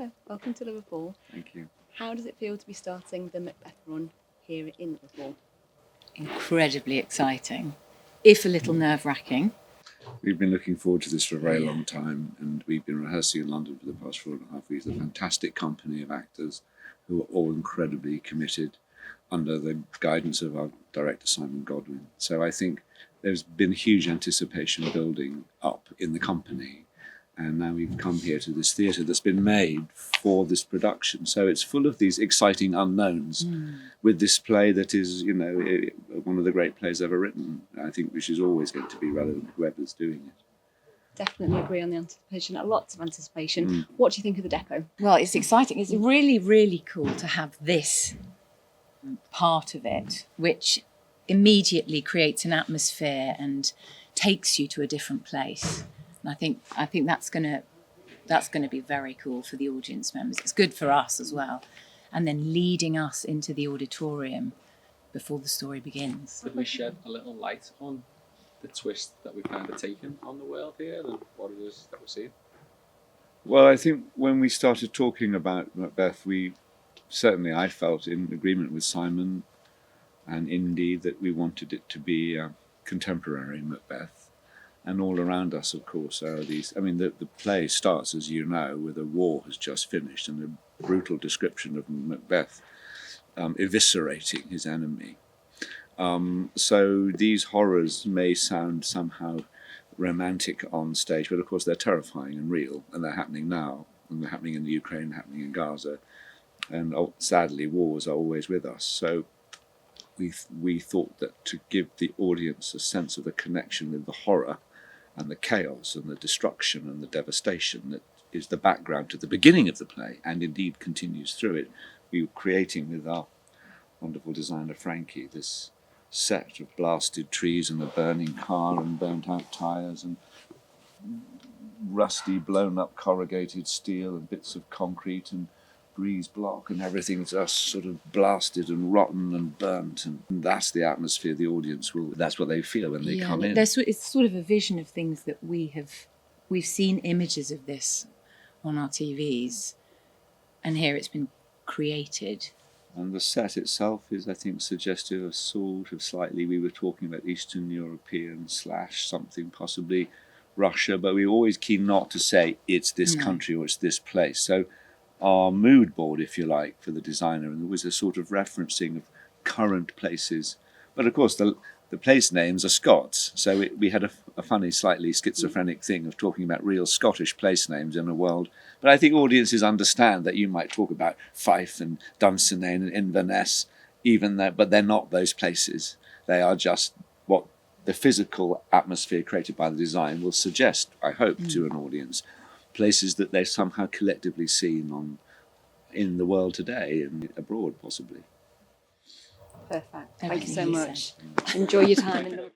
Macbeth, welcome to Liverpool. Thank you. How does it feel to be starting the Macbeth run here in Liverpool? Incredibly exciting, if a little nerve-wracking. We've been looking forward to this for a very long time, and we've been rehearsing in London for the past 4.5 weeks. A fantastic company of actors who are all incredibly committed under the guidance of our director, Simon Godwin. So I think there's been huge anticipation building up in the company. And now we've come here to this theatre that's been made for this production. So it's full of these exciting unknowns with this play that is, one of the great plays ever written, I think, which is always going to be relevant to whoever's doing it. Definitely agree on the anticipation, lots of anticipation. What do you think of the deco? Well, it's exciting. It's really, really cool to have this part of it, which immediately creates an atmosphere and takes you to a different place. And I think that's gonna be very cool for the audience members. It's good for us as well. And then leading us into the auditorium before the story begins. Did we shed a little light on the twist that we've kind of taken on the world here and what it is that we're seeing? Well, I think when we started talking about Macbeth, I felt in agreement with Simon and Indy that we wanted it to be a contemporary Macbeth. And all around us, of course, are these. The play starts, as you know, with a war has just finished and a brutal description of Macbeth eviscerating his enemy. So these horrors may sound somehow romantic on stage, but of course they're terrifying and real, and they're happening now, and they're happening in the Ukraine, happening in Gaza, and sadly, wars are always with us. So we thought that to give the audience a sense of the connection with the horror and the chaos and the destruction and the devastation that is the background to the beginning of the play and indeed continues through it, we were creating with our wonderful designer Frankie this set of blasted trees and a burning car and burnt out tyres and rusty blown up corrugated steel and bits of concrete and breeze block, and everything's just sort of blasted and rotten and burnt, and that's the atmosphere the audience that's what they feel when they come in. It's sort of a vision of things that we've seen images of this on our TVs, and here it's been created. And the set itself is, I think, suggestive of sort of slightly, we were talking about Eastern European / something, possibly Russia, but we were always keen not to say it's this country or it's this place. So our mood board, if you like, for the designer, and there was a sort of referencing of current places. But of course, the place names are Scots, so we had a funny, slightly schizophrenic thing of talking about real Scottish place names in a world. But I think audiences understand that you might talk about Fife and Dunsinane and Inverness, but they're not those places. They are just what the physical atmosphere created by the design will suggest, I hope, to an audience. Places that they've somehow collectively seen in the world today and abroad, possibly. Perfect. Thank you Everything so you much. Enjoy your time in Liverpool.